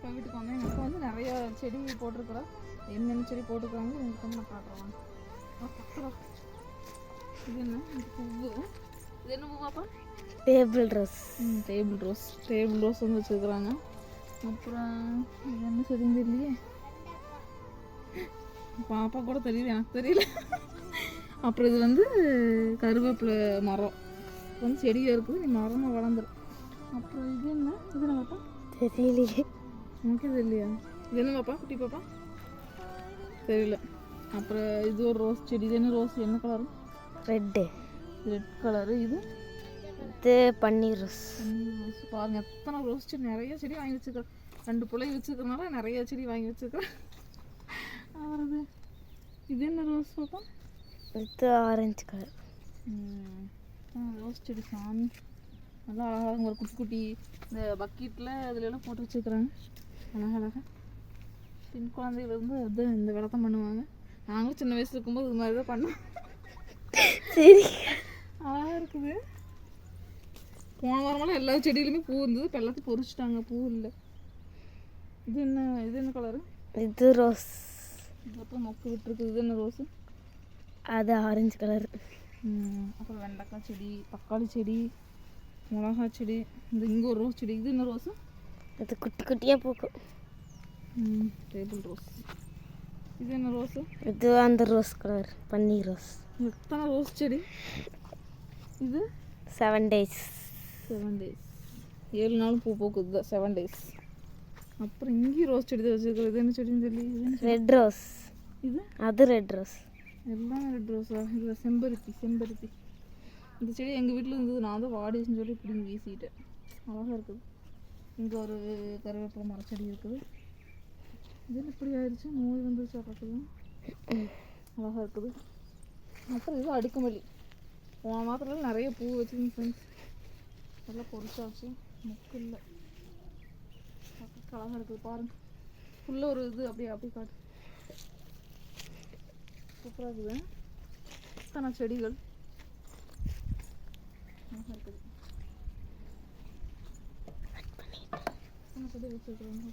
அப்பா வீட்டுக்கு வந்தேன். எங்கள் அப்பா வந்து நிறைய செடி போட்டிருக்கிறோம். என்னென்ன செடி போட்டுருக்காங்க உங்களுக்கு வந்து நான் காட்டுறேன். பக்கம் இது என்ன பூவு? இது என்ன பூவாப்பா? Table rose. Table rose. Table rose வந்து வச்சுருக்குறாங்க. அப்புறம் இது என்ன செடின்னு தெரியலையே, பாப்பா கூட தெரியல, எனக்கு தெரியல. அப்புறம் இது வந்து கருவேப்பிலை மரம் வந்து செடியாக இருக்குது, நீ மரமாக வளர்ந்துடும். அப்புறம் இது என்ன, இது என்ன பாப்பா? தெரியலையே, எனக்கு இது இல்லையா? இது என்ன பாப்பா, குட்டி பாப்பா? தெரியல. அப்புறம் இது ஒரு ரோஸ் செடி. இது என்ன ரோஸ், என்ன கலரு? ரெட்டு. Red colour. இது இது பன்னீர் ரோஸ். பன்னீர் ரோஸ். பாருங்க எத்தனை ரோஸ் செடி, நிறைய செடி வாங்கி வச்சுக்கிறேன். 2 பிள்ளை வச்சுக்கிறதுனால நிறைய செடி வாங்கி வச்சுக்கிறேன். அப்புறம் இது என்ன ரோஸ் பாப்பா? இது ஆரஞ்சு கலர். ரோஸ் செடி சாமி நல்லா அழகாக ஒரு குட்டி குட்டி இந்த பக்கெட்டில் அதுலலாம் போட்டு வச்சுக்கிறாங்க. அழகழகாக பெண் குழந்தையிலேருந்து அது இந்த விளக்கம் பண்ணுவாங்க. நாங்களும் சின்ன வயசில் இருக்கும்போது இது மாதிரி தான் பண்ணுவோம். சரி, அழகாக இருக்குது. போன வாரமெல்லாம் எல்லா செடியிலுமே பூ இருந்தது, இப்போ எல்லாத்தையும் பொறிச்சிட்டாங்க, பூ இல்லை. இது என்ன கலரு? இது ரோஸ். அப்புறம் மொக்கு விட்டுருக்கு. இது என்ன ரோஸு? அது ஆரஞ்சு கலர். அப்புறம் வெண்டைக்காய் செடி, தக்காளி செடி, மிளகா செடி, இந்த இங்கே ஒரு ரோஸ் செடி. இது என்ன ரோஸு? அது குட்டி குட்டியாக பூக்கும். Table rose. இது என்ன ரோஸு? இது அந்த ரோஸ் கலர் பன்னீர் ரோஸ். எத்தனை ரோஸ் செடி? இது 7 days. 7 days. 7 நாளும் பூ பூக்குது. 7 days. அப்புறம் இங்கேயும் ரோஸ் செடி தான் வச்சுருக்குறது. இது என்ன செடின்னு தெரியல. Red rose. இது அது ரெட் ரோஸ். எல்லாம் ரெட் ரோஸா? இது செம்பருத்தி. செம்பருத்தி இந்த செடி எங்கள் வீட்டில் இருந்தது, நான் தான் வாடிச்சுன்னு சொல்லி இப்படி வீசிட்டேன். அழகாக இருக்குது. இங்கே ஒரு கருவேப்பிலை மரச்செடி இருக்குது. இது இப்படி ஆயிடுச்சு, நோய் வந்துருச்சு பார்க்குது. அழகாக இருக்குது. அப்புறம் இது அடுக்குமல்லி. போன மாதத்துல நிறைய பூ வச்சுருங்க ஃப்ரெண்ட்ஸ். நல்லா பொறிச்சாச்சு, மொக்கு இல்லை. அழகாக இருக்குது பாருங்கள். ஃபுல்லாக ஒரு இது அப்படியே காட்டு. சூப்பராக இருக்குது. இத்தனை செடிகள் அழகாக இருக்குது. இத்தனை செடி வச்சுருக்குறாங்க.